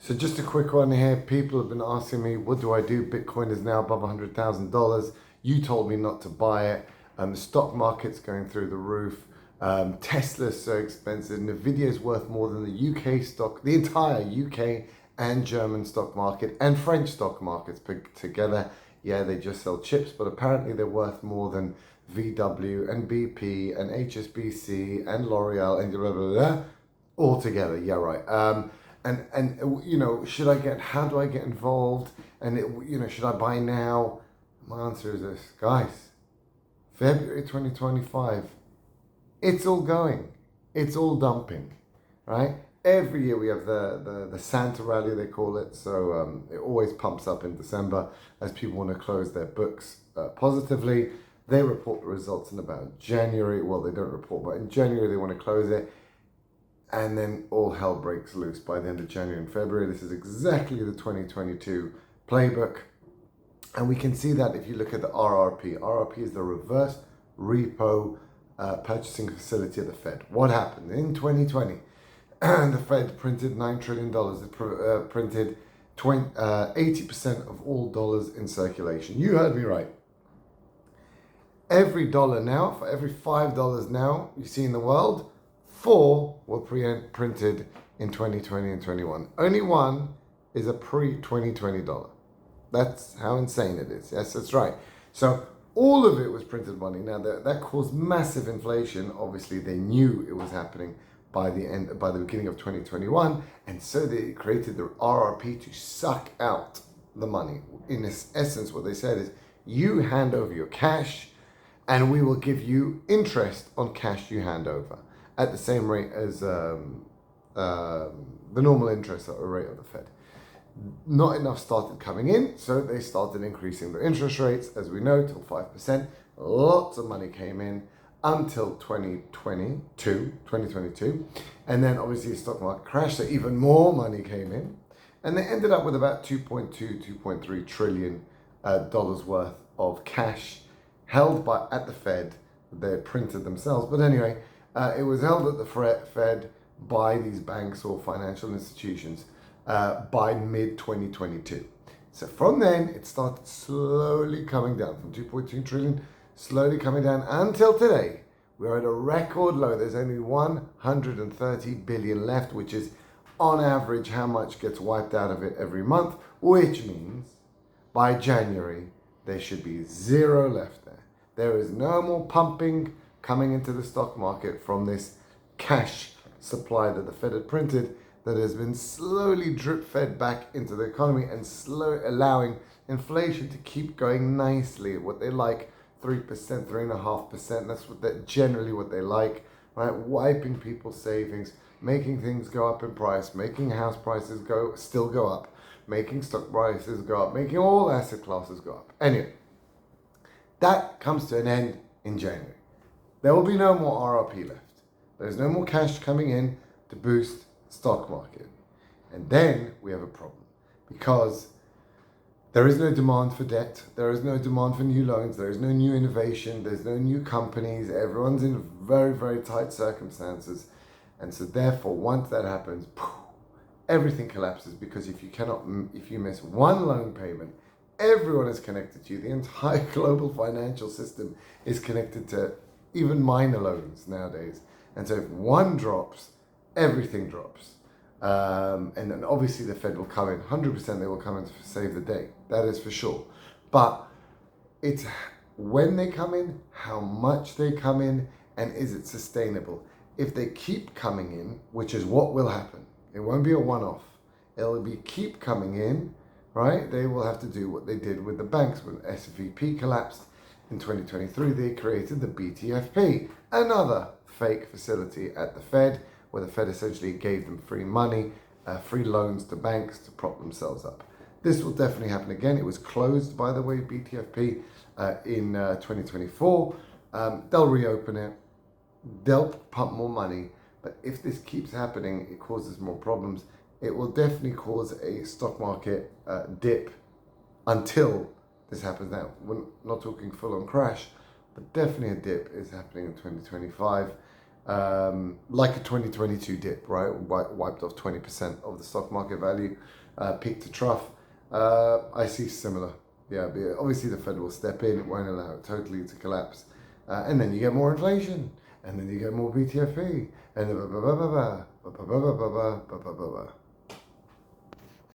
So just a quick one here. People have been asking me, what do I do? Bitcoin is now above $100,000. You told me not to buy it. The stock market's going through the roof. Tesla's so expensive. Nvidia's worth more than the UK stock, the entire UK and German stock market and French stock markets put together. Yeah, they just sell chips, but apparently they're worth more than VW and BP and HSBC and L'Oreal and blah, blah, blah, all together. Yeah, right. How do I get involved? Should I buy now? My answer is this, guys. February 2025. It's all going. It's all dumping, right? Every year we have the Santa rally, they call it. So it always pumps up in December as people want to close their books positively. They report the results in about January. Well, they don't report, but in January they want to close it. And then all hell breaks loose by the end of January and February. This is exactly the 2022 playbook. And we can see that if you look at the RRP. RRP is the reverse repo purchasing facility of the Fed. What happened? In 2020, the Fed printed $9 trillion. It printed 80% of all dollars in circulation. You heard me right. Every dollar now, for every $5 now you see in the world, 4 were printed in 2020 and 21. Only one is a pre-2020 dollar. That's how insane it is. Yes, that's right. So all of it was printed money. Now that caused massive inflation. Obviously, they knew it was happening by the beginning of 2021, and so they created the RRP to suck out the money. In essence, what they said is, you hand over your cash, and we will give you interest on cash you hand over at the same rate as the normal interest rate of the Fed. Not enough started coming in, so they started increasing the interest rates, as we know, till 5%. Lots of money came in until 2022. And then obviously the stock market crashed, so even more money came in. And they ended up with about $2.3 trillion dollars worth of cash held at the Fed. They printed themselves. But anyway, it was held at the Fed by these banks or financial institutions by mid-2022. So from then, it started slowly coming down from 2.2 trillion, slowly coming down until today. We're at a record low. There's only 130 billion left, which is on average how much gets wiped out of it every month, which means by January, there should be 0 left there. There is no more pumping coming into the stock market from this cash supply that the Fed had printed, that has been slowly drip fed back into the economy and allowing inflation to keep going nicely at what they like, 3%, 3.5%. That's generally what they like, right? Wiping people's savings, making things go up in price, making house prices still go up, making stock prices go up, making all asset classes go up. Anyway, that comes to an end in January. There will be no more RRP left. There's no more cash coming in to boost stock market. And then we have a problem, because there is no demand for debt, there is no demand for new loans, there is no new innovation, there's no new companies, everyone's in very, very tight circumstances. And so therefore, once that happens, everything collapses, because if you miss one loan payment, everyone is connected to you. The entire global financial system is connected to even minor loans nowadays. And so if one drops, everything drops. And then obviously the Fed will come in, 100% they will come in to save the day. That is for sure. But it's when they come in, how much they come in, and is it sustainable? If they keep coming in, which is what will happen, it won't be a one-off. It'll be keep coming in, right? They will have to do what they did with the banks when SVP collapsed in 2023. They created the BTFP, another fake facility at the Fed, where the Fed essentially gave them free money, free loans to banks to prop themselves up. This will definitely happen again. It was closed, by the way, BTFP, in 2024. They'll reopen it. They'll pump more money. But if this keeps happening, it causes more problems. It will definitely cause a stock market dip until this happens. Now, we're not talking full-on crash, but definitely a dip is happening in 2025. like a 2022 dip, right? Wiped off 20% of the stock market value, peak to trough. I see similar. Yeah, but obviously the Fed will step in, it won't allow it totally to collapse. And then you get more inflation, and then you get more BTFP, and then